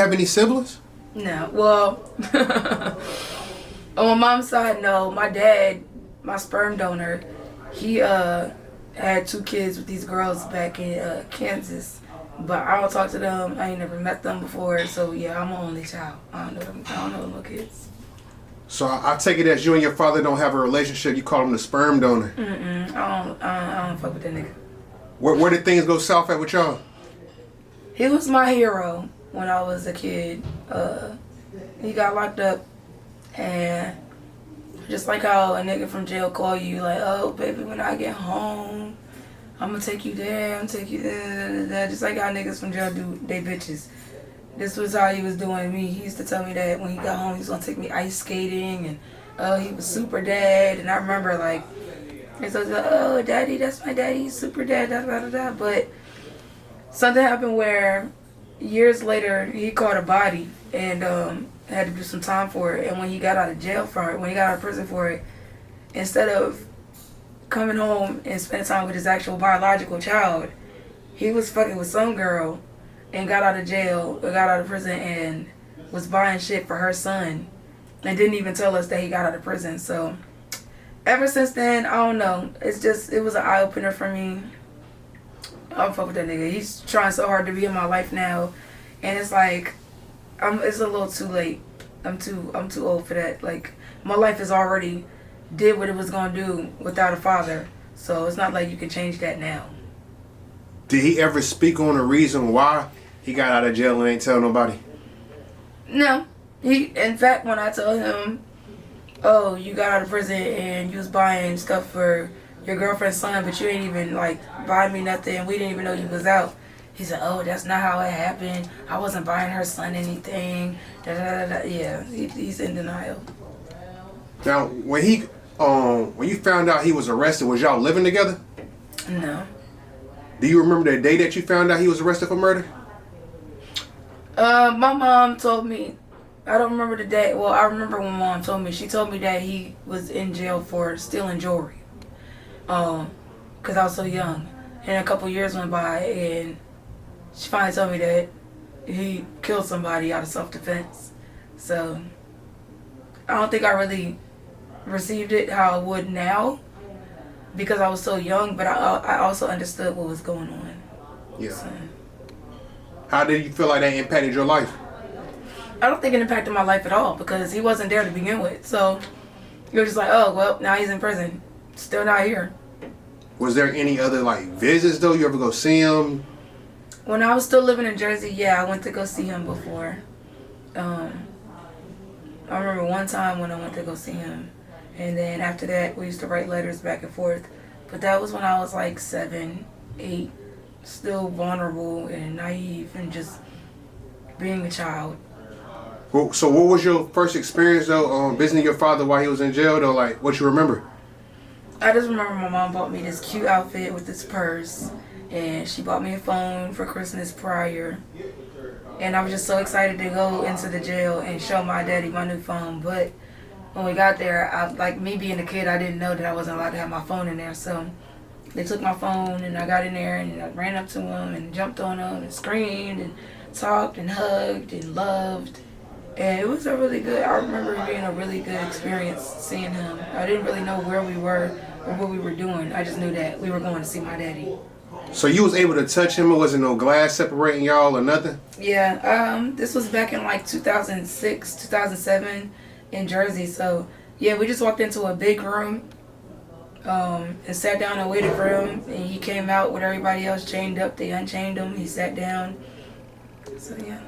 have any siblings? No. Well, on my mom's side, no. My dad, my sperm donor, he had 2 kids with these girls back in Kansas. But I don't talk to them. I ain't never met them before. So yeah, I'm an only child. I don't know them little kids. So I take it as you and your father don't have a relationship. You call him the sperm donor. I don't fuck with that nigga. Where did things go south at with y'all? He was my hero when I was a kid. He got locked up, and just like how a nigga from jail call you like, oh baby, when I get home, I'm gonna take you there, I'm gonna take you there. Just like how niggas from jail do they bitches. This was how he was doing me. He used to tell me that when he got home, he was gonna take me ice skating, and he was super dad. And I remember like, and so I was like, oh daddy, that's my daddy, he's super dad, da da da da. But something happened where years later he caught a body and had to do some time for it. And when he got out of jail for it, when he got out of prison for it, instead of coming home and spending time with his actual biological child, he was fucking with some girl and got out of jail, or got out of prison, and was buying shit for her son and didn't even tell us that he got out of prison. So ever since then, I don't know. It's just, it was an eye-opener for me. I don't fuck with that nigga. He's trying so hard to be in my life now, and it's like, it's a little too late. I'm too old for that. Like, my life is already did what it was gonna do without a father, so it's not like you can change that now. Did he ever speak on the reason why he got out of jail and ain't tell nobody? No. In fact, when I told him, oh, you got out of prison and you was buying stuff for your girlfriend's son, but you ain't even like buy me nothing, we didn't even know you was out. He said, oh, that's not how it happened. I wasn't buying her son anything. Da, da, da, da. Yeah, he's in denial. Now, when you found out he was arrested, was y'all living together? No. Do you remember the day that you found out he was arrested for murder? My mom told me, I don't remember the day. Well, I remember when mom told me. She told me that he was in jail for stealing jewelry. Because I was so young. And a couple years went by, and she finally told me that he killed somebody out of self-defense. So I don't think I really received it how I would now, because I was so young, but I also understood what was going on. Yeah. So, how did you feel like that impacted your life? I don't think it impacted my life at all, because he wasn't there to begin with. So you're just like, oh, well, now he's in prison. Still not here. Was there any other like visits though? You ever go see him? When I was still living in Jersey, yeah, I went to go see him before. I remember one time when I went to go see him. And then after that, we used to write letters back and forth. But that was when I was like 7, 8, still vulnerable and naive and just being a child. Well, so what was your first experience though, visiting your father while he was in jail though? Like, what you remember? I just remember my mom bought me this cute outfit with this purse. And she bought me a phone for Christmas prior. And I was just so excited to go into the jail and show my daddy my new phone. But when we got there, like me being a kid, I didn't know that I wasn't allowed to have my phone in there. So they took my phone, and I got in there, and I ran up to him and jumped on him and screamed and talked and hugged and loved. And it was a really good, I remember it being a really good experience seeing him. I didn't really know where we were or what we were doing. I just knew that we were going to see my daddy. So you was able to touch him? Or wasn't no glass separating y'all or nothing? Yeah, this was back in like 2006, 2007 in Jersey. So yeah, we just walked into a big room and sat down and waited for him. And he came out with everybody else chained up. They unchained him. He sat down. So yeah.